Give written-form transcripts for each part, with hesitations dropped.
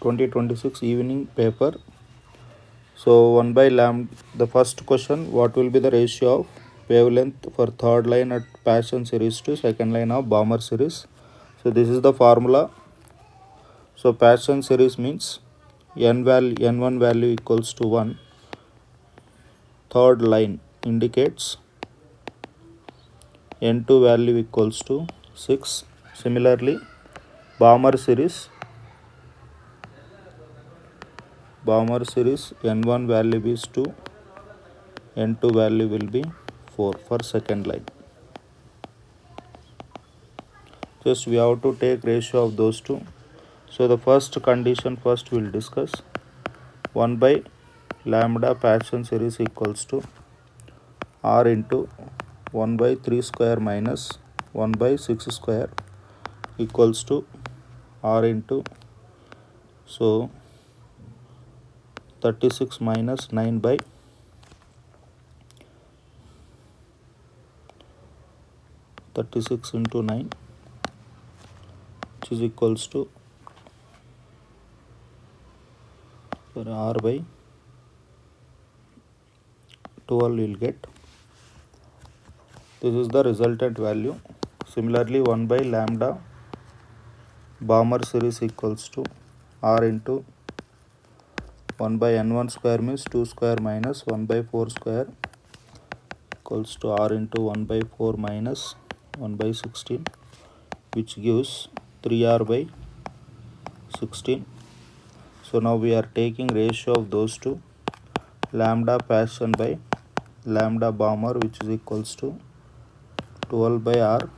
2026 evening paper. So 1 by lambda, the first question, what will be the ratio of wavelength for third line at Passion series to second line of Balmer series? So this is the formula. So Passion series means n1 value equals to 1. Third line indicates n2 value equals to 6. Similarly, Balmer series n1 value is 2, n2 value will be 4 for second line. Just we have to take ratio of those two. So the first condition first we'll discuss. 1 by lambda Passion series equals to r into 1 by 3 square minus 1 by 6 square equals to r into, so 36 minus 9 by 36 into 9, which is equals to r by 12 will get. This is the resultant value. Similarly, 1 by lambda Balmer series equals to r into 1 by n1 square means 2 square minus 1 by 4 square equals to r into 1 by 4 minus 1 by 16, which gives 3r by 16. So now we are taking ratio of those two, lambda Passion by lambda Balmer, which is equals to 12 by r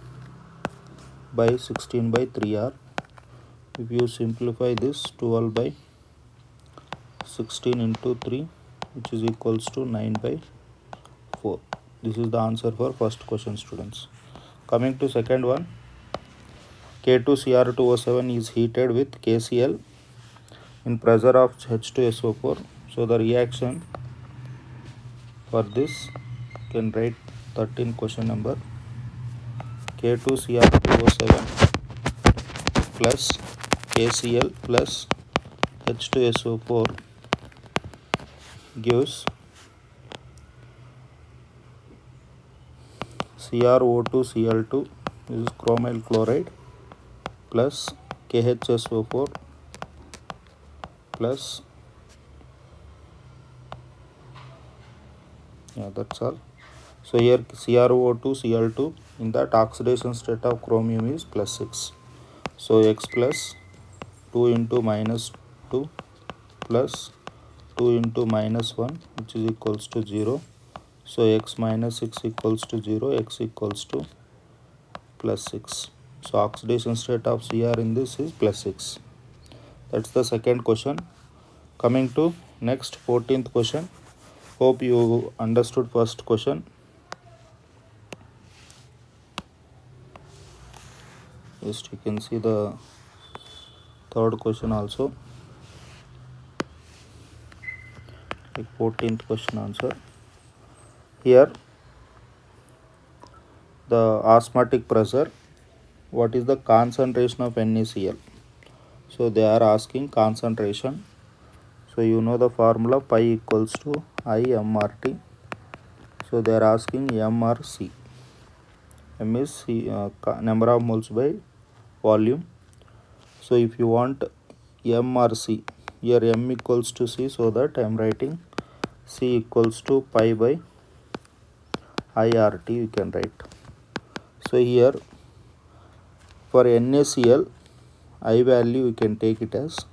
by 16 by 3r. If you simplify this, 12 by 16 into 3, which is equals to 9 by 4. This is the answer for first question, students. Coming to second one, K2Cr2O7 is heated with KCl in pressure of H2SO4. So the reaction for this, you can write 13 question number. K2Cr2O7 plus KCl plus H2SO4 gives CrO2Cl2, this is chromyl chloride, plus KHSO4 plus, that's all. So here CrO2Cl2, in that oxidation state of chromium is plus 6. So X plus 2 into minus 2 plus 2 into minus 1, which is equals to 0. So X minus 6 equals to 0, X equals to plus 6. So oxidation state of Cr in this is plus 6. That's the second question. Coming to next 14th question. Hope you understood first question. Just you can see the third question also. Like 14th question answer. Here the osmotic pressure, what is the concentration of NaCl? So they are asking concentration. So you know the formula, pi equals to I mRT. So they are asking M or C. M is C, number of moles by volume. So if you want M or C, here M equals to C, so that I am writing C equals to pi by IRT, you can write. So here for NaCl, I value you can take it as,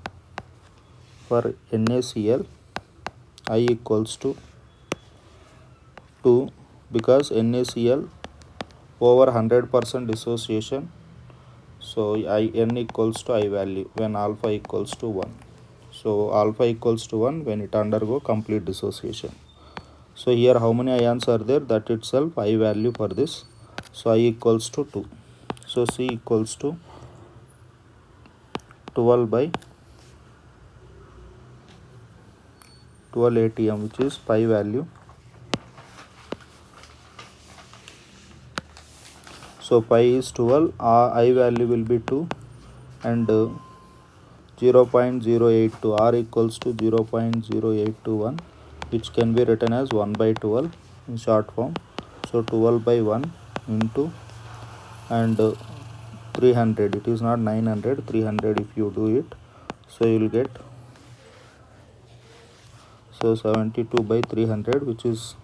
for NaCl I equals to 2, because NaCl over 100% dissociation. So N equals to I value when alpha equals to 1. So alpha equals to 1 when it undergo complete dissociation. So here how many ions are there, that itself I value for this. So I equals to 2. So C equals to 12 by 12 atm, which is pi value. So pi is 12, I value will be 2, and 0.082, R equals to 0.0821, which can be written as 1 by 12 in short form. So 12 by 1 into and 300, it is not 900, 300 if you do it. So you will get 72 by 300, which is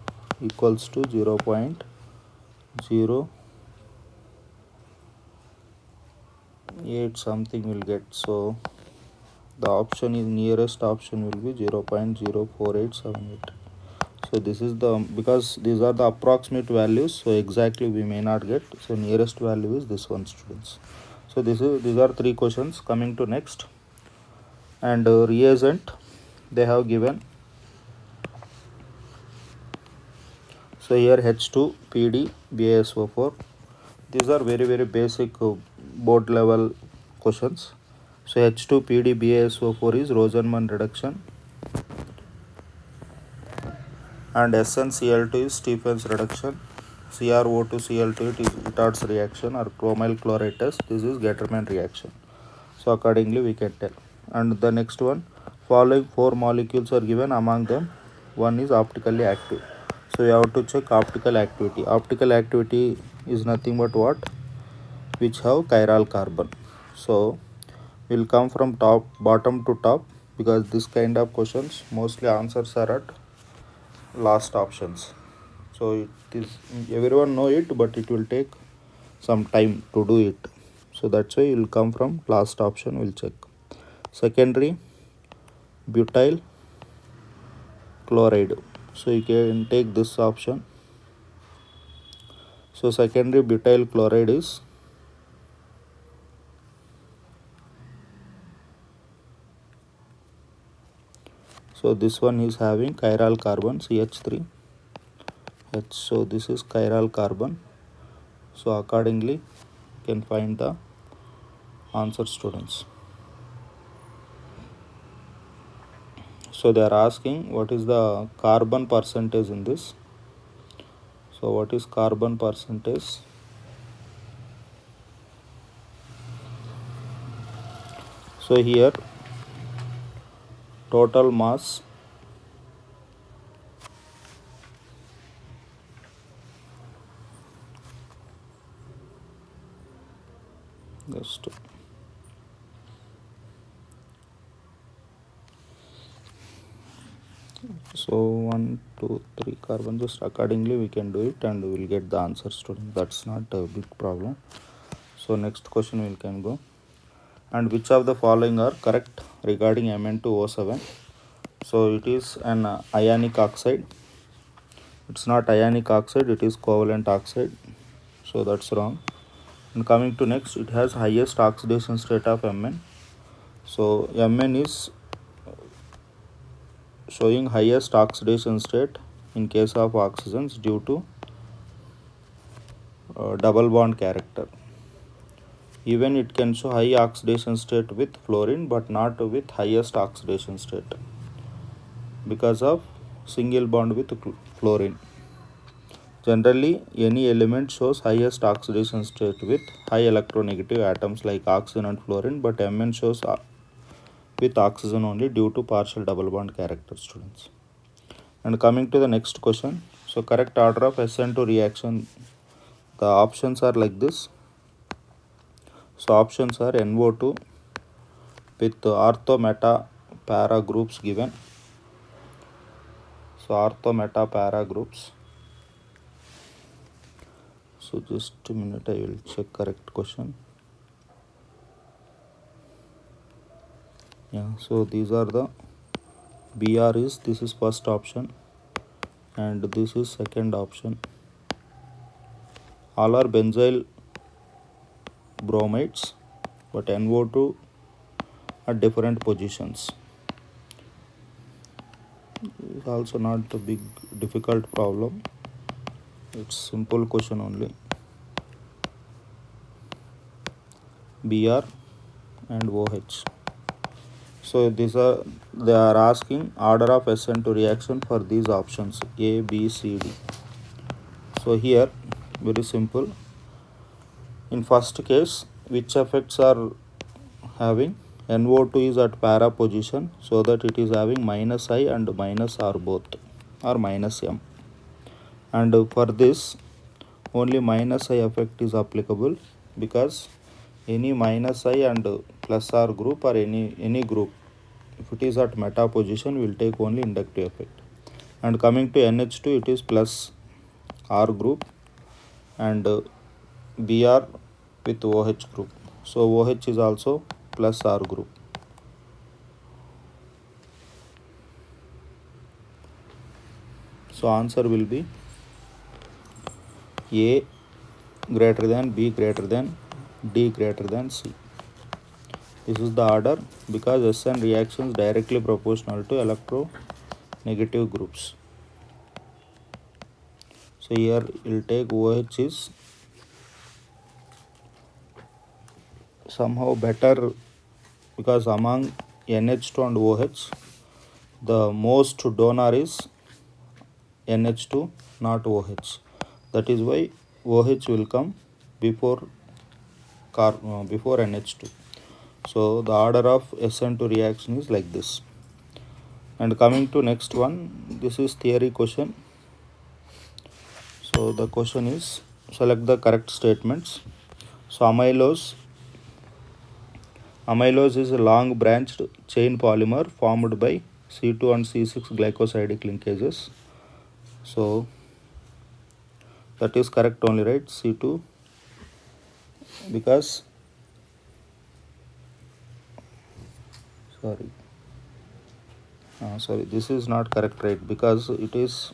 equals to 0.08 something will get. So the option is nearest option will be 0.04878. So this is the, because these are the approximate values, so exactly we may not get. So nearest value is this one, students. So these are 3 questions. Coming to next, and reagent they have given. So here H2 PD BaSO4, these are very basic board level questions. So H2 PD BaSO4 is Rosenman reduction, and SnCl2 is Stephens reduction. CrO2 Cl2 it is Itard's reaction, or chromyl chloride test, this is Gattermann reaction. So accordingly we can tell. And the next one, following 4 molecules are given, among them one is optically active. So you have to check optical activity. Optical activity is nothing but what? Which have chiral carbon. So we'll come from bottom to top, because this kind of questions mostly answers are at last options. So it is, everyone know it, but it will take some time to do it. So that's why you'll come from last option. We'll check secondary butyl chloride. So you can take this option. So secondary butyl chloride is so this one is having chiral carbon CH3 H. So this is chiral carbon. So accordingly you can find the answer, students. So they are asking what is the carbon percentage in this. So what is carbon percentage? So here total mass just so 1 2 3 carbon, just accordingly we can do it and we will get the answer, student. That's not a big problem. So next question we can go. And which of the following are correct regarding Mn2O7? So it is an ionic oxide. It's not ionic oxide, it is covalent oxide. So that's wrong. And coming to next, it has highest oxidation state of Mn. So Mn is showing highest oxidation state in case of oxygens due to double bond character. Even it can show high oxidation state with fluorine, but not with highest oxidation state because of single bond with fluorine. Generally, any element shows highest oxidation state with high electronegative atoms like oxygen and fluorine, but Mn shows with oxygen only due to partial double bond character, students. And coming to the next question. So correct order of SN2 reaction, the options are like this. So options are NO2 with ortho meta para groups given. So ortho meta para groups. So just a minute, I will check correct question. Yeah, so these are the BR is, this is first option and this is second option. All are benzyl bromides, but NO2 at different positions. It's also not a big difficult problem. It's simple question only. Br and OH. So they are asking order of SN2 reaction for these options A, B, C, D. So here very simple. In first case, which effects are having NO2 is at para position, so that it is having minus I and minus R both, or minus M. And for this, only minus I effect is applicable, because any minus I and plus R group, or any group, if it is at meta position, will take only inductive effect. And coming to NH2, it is plus R group and Br with OH group. So OH is also plus R group. So answer will be A greater than, B greater than, D greater than C. This is the order, because SN reactions directly proportional to electronegative groups. So here we'll take OH is somehow better, because among NH2 and OH, the most donor is NH2, not OH. That is why OH will come before NH2. So the order of SN2 reaction is like this. And coming to next one, this is theory question. So the question is, select the correct statements. So amylose is a long branched chain polymer formed by C2 and C6 glycosidic linkages. So that is correct only, right? C2, because sorry, this is not correct, right? Because it is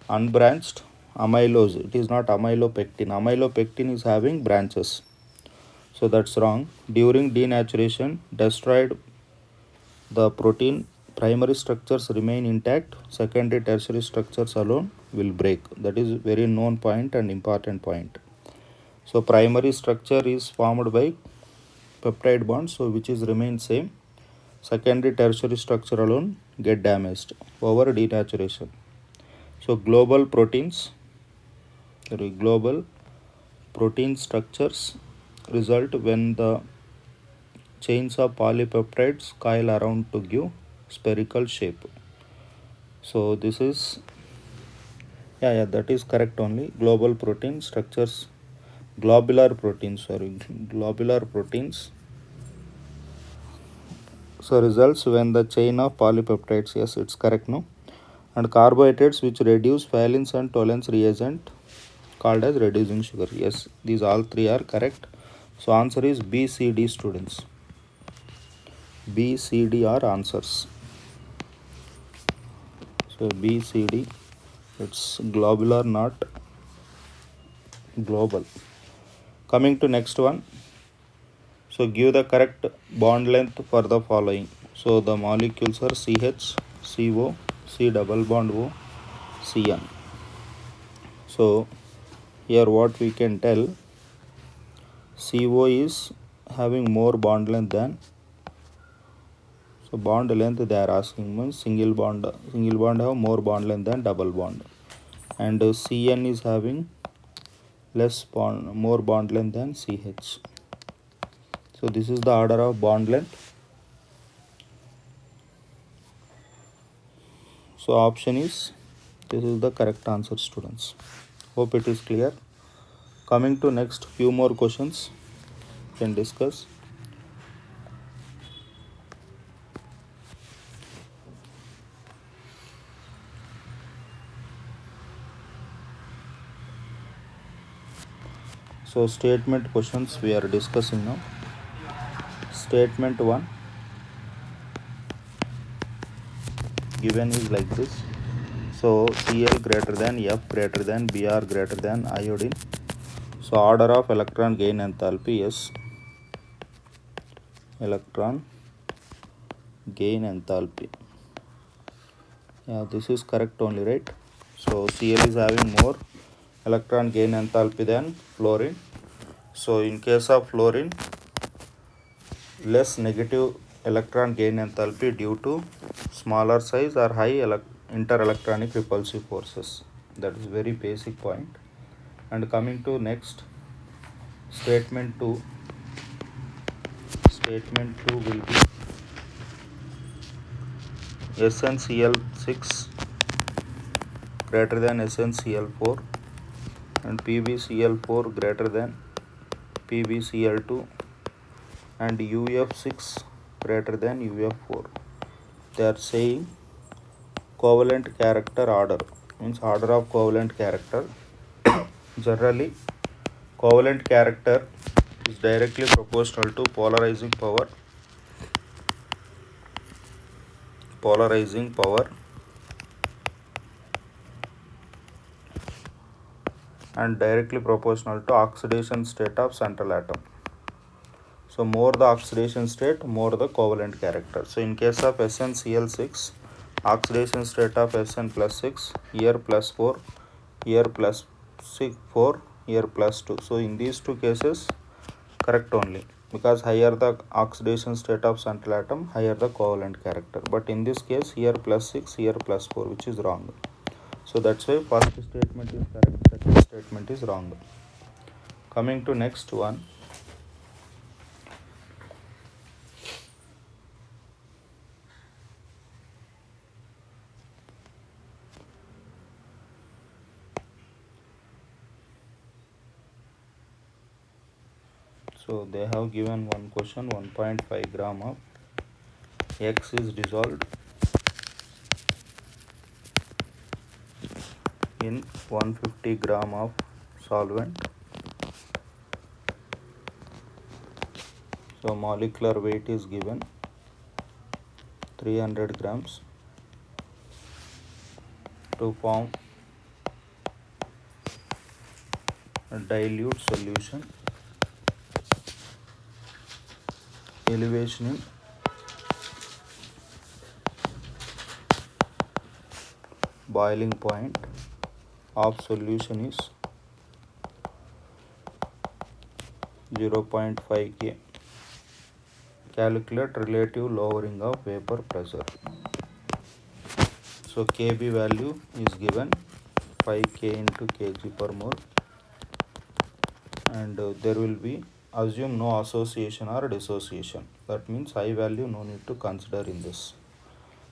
unbranched amylose, it is not amylopectin. Amylopectin is having branches, so that's wrong. During denaturation, destroyed the protein, primary structures remain intact, secondary tertiary structures alone will break. That is very known point and important point. So primary structure is formed by peptide bonds, so which is remain same. Secondary tertiary structure alone get damaged over denaturation. So global protein structures result when the chains of polypeptides coil around to give spherical shape. So this is that is correct only. Globular proteins so results when the chain of polypeptides, yes, it's correct, no? And carbohydrates which reduce valence and tolerance reagent called as reducing sugar. Yes, these all three are correct. So answer is B, C, D, students. B, C, D are answers. So B, C, D, it's globular, not global. Coming to next one. So give the correct bond length for the following. So the molecules are CH, CO, C double bond O, CN. So here what we can tell, CO is having more bond length than, so bond length they are asking means single bond have more bond length than double bond, and CN is having more bond length than CH. So this is the order of bond length. So option is, this is the correct answer, students. Hope it is clear. Coming to next few more questions can discuss. So statement questions we are discussing now. Statement 1 given is like this. So Cl greater than, F greater than, Br greater than iodine. So order of electron gain enthalpy, yes, electron gain enthalpy. Yeah, this is correct only, right? So Cl is having more electron gain enthalpy than fluorine. So in case of fluorine, less negative electron gain enthalpy due to smaller size or high interelectronic repulsive forces. That is very basic point. And coming to next, statement 2. statement 2 will be SnCl6 greater than SnCl4 and PbCl4 greater than PbCl2 and UF6 greater than UF4. They are saying covalent character order, means order of covalent character. Generally, covalent character is directly proportional to polarizing power and directly proportional to oxidation state of central atom. So more the oxidation state, more the covalent character. So in case of SnCl6, oxidation state of Sn plus 6, here plus 4, here plus 6, 4, here plus 2. So in these two cases, correct only, because higher the oxidation state of central atom, higher the covalent character. But in this case, here plus 6, here plus 4, which is wrong. So that's why first statement is correct, second statement is wrong. Coming to next one. So they have given one question, 1.5 gram of X is dissolved in 150 gram of solvent. So molecular weight is given 300 grams to form a dilute solution. Elevation in boiling point of solution is 0.5 K. Calculate relative lowering of vapor pressure. So Kb value is given 5K into kg per mole, and there will be, assume no association or dissociation. That means high value no need to consider in this.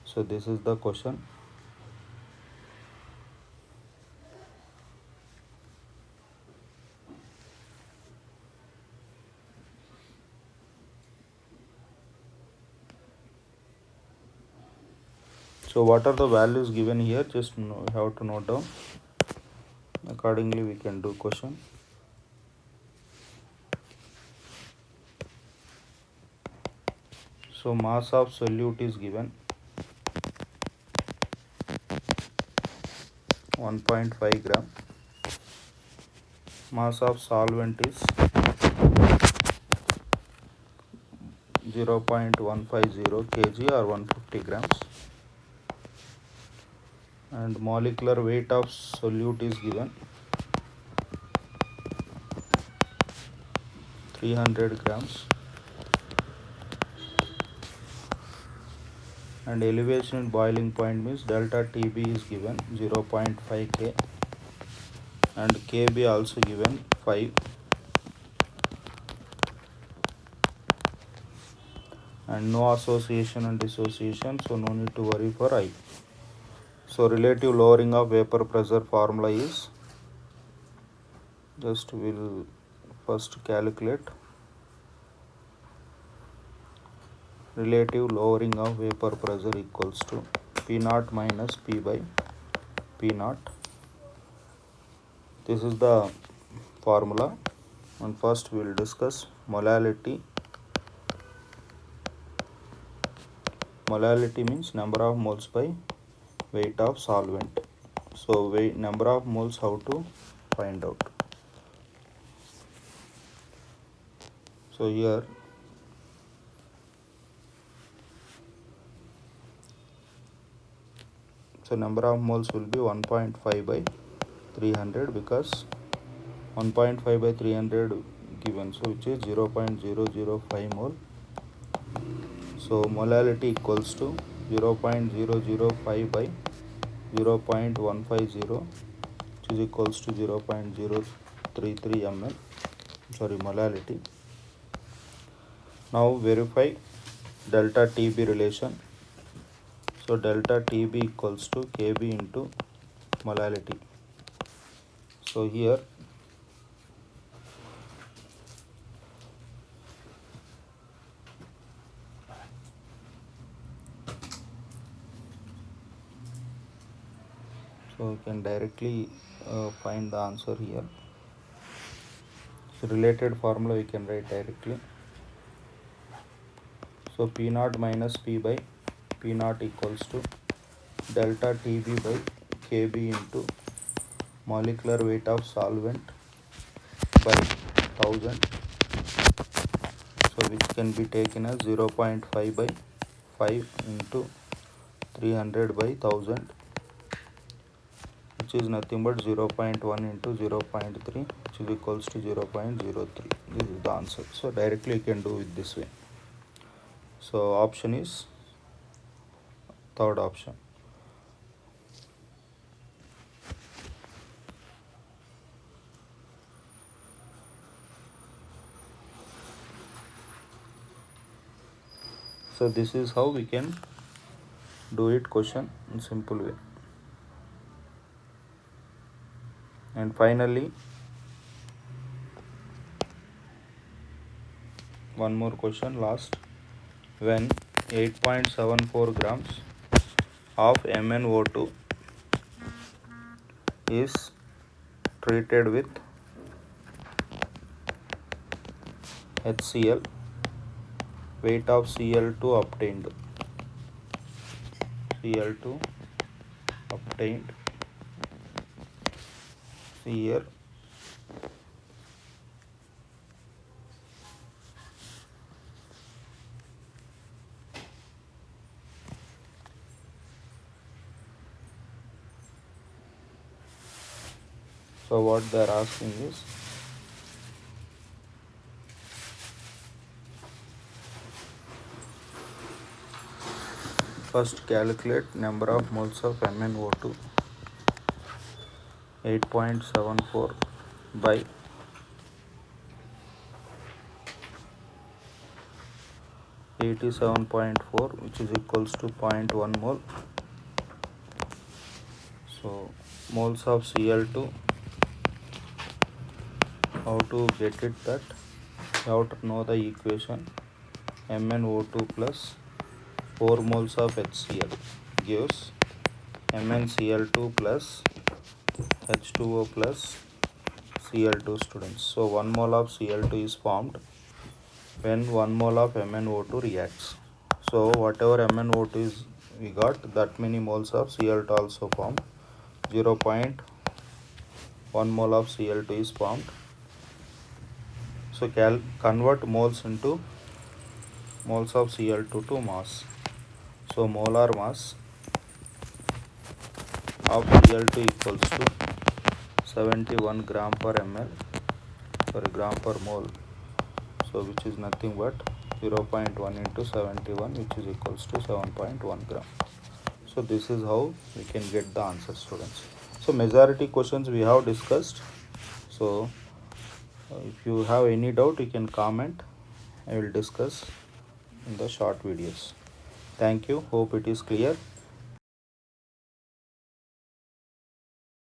So this is the question. So what are the values given here? Just have to note down. Accordingly we can do question. So mass of solute is given 1.5 gram. Mass of solvent is 0.150 kg or 150 grams. And molecular weight of solute is given 300 grams. And elevation in boiling point means delta Tb is given 0.5 K and Kb also given 5. And no association and dissociation, so no need to worry for I. So relative lowering of vapor pressure formula is, just we'll first calculate relative lowering of vapor pressure equals to P naught minus P by P naught. This is the formula, and first we will discuss molality. Molality means number of moles by weight of solvent. So number of moles, how to find out? So here number of moles will be 1.5 by 300, because 1.5 by 300 given, so which is 0.005 mole. So molality equals to 0.005 by 0.150, which is equals to 0.033 ml, molality. Now verify delta TB relation. So delta TB equals to Kb into molality. So here you can directly find the answer here. So related formula we can write directly. So P naught minus P by P naught equals to delta TB by Kb into molecular weight of solvent by 1000, so which can be taken as 0.5 by 5 into 300 by 1000, which is nothing but 0.1 into 0.3, which is equals to 0.03. This is the answer. So directly you can do it this way. So option is third option. So this is how we can do it question in simple way. And finally one more question last. When 8.74 grams of MnO2 is treated with HCl, weight of Cl2 obtained. Cl2 obtained here. So what they are asking is first calculate number of moles of MnO2, 8.74 by 87.4, which is equals to 0.1 mole. So moles of Cl2, how to get it, that you have to know the equation. MnO2 plus 4 moles of HCl gives MnCl2 plus H2O plus Cl2 students. So 1 mole of Cl2 is formed when 1 mole of MnO2 reacts. So whatever MnO2 is we got, that many moles of Cl2 also formed. 0.1 mole of Cl2 is formed. So convert moles into moles of Cl2 to mass. So molar mass of Cl2 equals to 71 gram per ml, sorry, gram per mole. So which is nothing but 0.1 into 71, which is equals to 7.1 gram. So this is how we can get the answer, students. So majority questions we have discussed. So if you have any doubt, you can comment. I will discuss in the short videos. Thank you. Hope it is clear.